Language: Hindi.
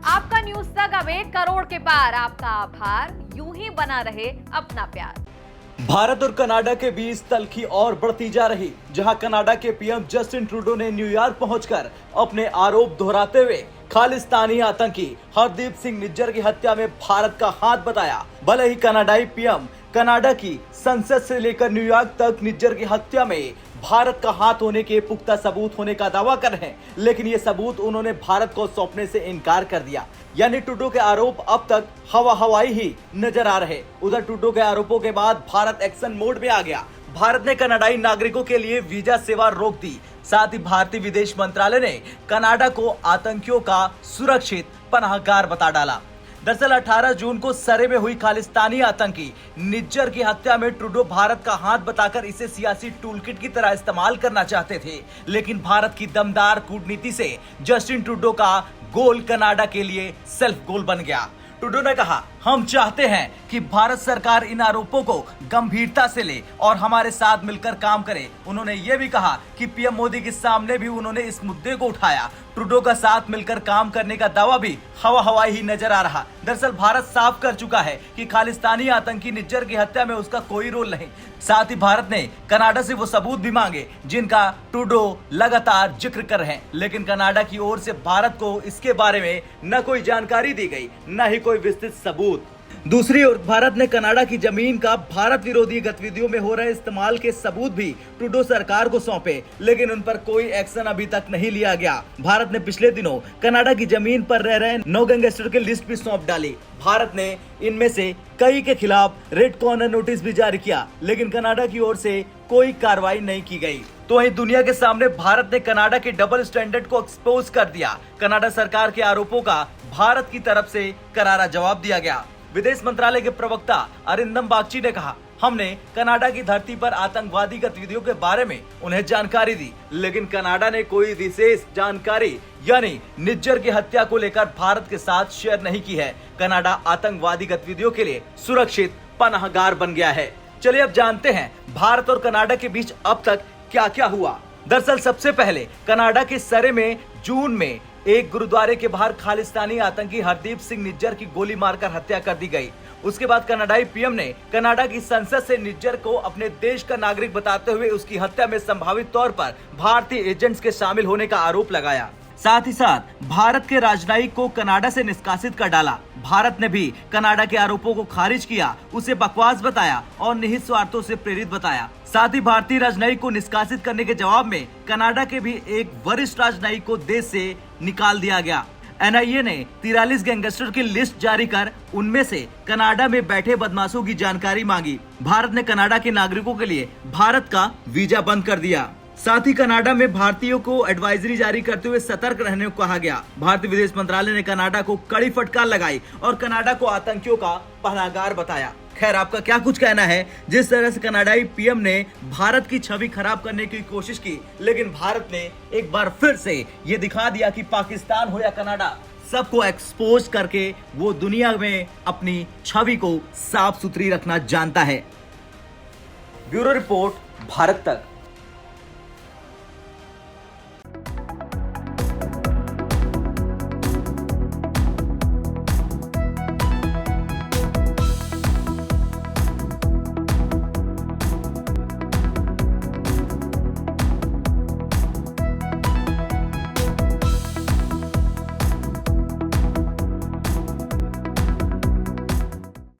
आपका न्यूज तक अब 1 करोड़ के पार। आपका आभार, यूं ही बना रहे अपना प्यार। भारत और कनाडा के बीच तल्खी और बढ़ती जा रही, जहां कनाडा के पीएम जस्टिन ट्रूडो ने न्यूयॉर्क पहुंचकर अपने आरोप दोहराते हुए खालिस्तानी आतंकी हरदीप सिंह निज्जर की हत्या में भारत का हाथ बताया। भले ही कनाडाई पीएम कनाडा की संसद से लेकर न्यूयॉर्क तक निज्जर की हत्या में भारत का हाथ होने के पुख्ता सबूत होने का दावा कर रहे हैं, लेकिन ये सबूत उन्होंने भारत को सौंपने से इनकार कर दिया। यानी ट्रूडो के आरोप अब तक हवाई ही नजर आ रहे। उधर ट्रूडो के आरोपों के बाद भारत एक्शन मोड में आ गया। भारत ने कनाडाई नागरिकों के लिए वीजा सेवा रोक दी। साथ ही भारतीय विदेश मंत्रालय ने कनाडा को आतंकियों का सुरक्षित पनाहगार बता डाला। दरअसल 18 जून को सरे में हुई खालिस्तानी आतंकी निज्जर की हत्या में ट्रूडो भारत का हाथ बताकर इसे सियासी टूलकिट की तरह इस्तेमाल करना चाहते थे, लेकिन भारत की दमदार कूटनीति से जस्टिन ट्रूडो का गोल कनाडा के लिए सेल्फ गोल बन गया। ट्रूडो ने कहा, हम चाहते हैं कि भारत सरकार इन आरोपों को गंभीरता से ले और हमारे साथ मिलकर काम करे। उन्होंने ये भी कहा कि पीएम मोदी के सामने भी उन्होंने इस मुद्दे को उठाया। ट्रूडो का साथ मिलकर काम करने का दावा भी हवाई ही नजर आ रहा। दरअसल भारत साफ कर चुका है कि खालिस्तानी आतंकी निज्जर की हत्या में उसका कोई रोल नहीं। साथ ही भारत ने कनाडा से वो सबूत भी मांगे जिनका ट्रूडो लगातार जिक्र कर रहे हैं, लेकिन कनाडा की ओर से भारत को इसके बारे में न कोई जानकारी दी गई, न ही कोई विस्तृत सबूत। दूसरी ओर भारत ने कनाडा की जमीन का भारत विरोधी गतिविधियों में हो रहे इस्तेमाल के सबूत भी ट्रूडो सरकार को सौंपे, लेकिन उन पर कोई एक्शन अभी तक नहीं लिया गया। भारत ने पिछले दिनों कनाडा की जमीन पर रह रहे 9 गैंगस्टर की लिस्ट भी सौंप डाली। भारत ने इनमें से कई के खिलाफ रेड कॉर्नर नोटिस भी जारी किया, लेकिन कनाडा की ओर से कोई कार्रवाई नहीं की गई। तो वहीं दुनिया के सामने भारत ने कनाडा के डबल स्टैंडर्ड को एक्सपोज कर दिया। कनाडा सरकार के आरोपों का भारत की तरफ से करारा जवाब दिया गया। विदेश मंत्रालय के प्रवक्ता अरिंदम बागची ने कहा, हमने कनाडा की धरती पर आतंकवादी गतिविधियों के बारे में उन्हें जानकारी दी, लेकिन कनाडा ने कोई विशेष जानकारी यानी निज्जर की हत्या को लेकर भारत के साथ शेयर नहीं की है। कनाडा आतंकवादी गतिविधियों के लिए सुरक्षित पनाहगार बन गया है। चलिए अब जानते हैं भारत और कनाडा के बीच अब तक क्या क्या हुआ। दरअसल सबसे पहले कनाडा के सरे में जून में एक गुरुद्वारे के बाहर खालिस्तानी आतंकी हरदीप सिंह निज्जर की गोली मारकर हत्या कर दी गई। उसके बाद कनाडाई पीएम ने कनाडा की संसद से निज्जर को अपने देश का नागरिक बताते हुए उसकी हत्या में संभावित तौर पर भारतीय एजेंट्स के शामिल होने का आरोप लगाया। साथ ही साथ भारत के राजनयिक को कनाडा से निष्कासित कर डाला। भारत ने भी कनाडा के आरोपों को खारिज किया, उसे बकवास बताया और निहित स्वार्थों से प्रेरित बताया। साथ ही भारतीय राजनयिक को निष्कासित करने के जवाब में कनाडा के भी एक वरिष्ठ राजनयिक को देश से निकाल दिया गया। एनआईए ने 43 गैंगस्टर की लिस्ट जारी कर उनमें से कनाडा में बैठे बदमाशों की जानकारी मांगी। भारत ने कनाडा के नागरिकों के लिए भारत का वीजा बंद कर दिया। साथ ही कनाडा में भारतीयों को एडवाइजरी जारी करते हुए सतर्क रहने को कहा गया। भारतीय विदेश मंत्रालय ने कनाडा को कड़ी फटकार लगाई और कनाडा को आतंकियों का पनाहगार बताया। खैर, आपका क्या कुछ कहना है? जिस तरह से कनाडाई पीएम ने भारत की छवि खराब करने की कोशिश की, लेकिन भारत ने एक बार फिर से ये दिखा दिया कि पाकिस्तान हो या कनाडा, सबको एक्सपोज करके वो दुनिया में अपनी छवि को साफ सुथरी रखना जानता है। ब्यूरो रिपोर्ट, भारत तक।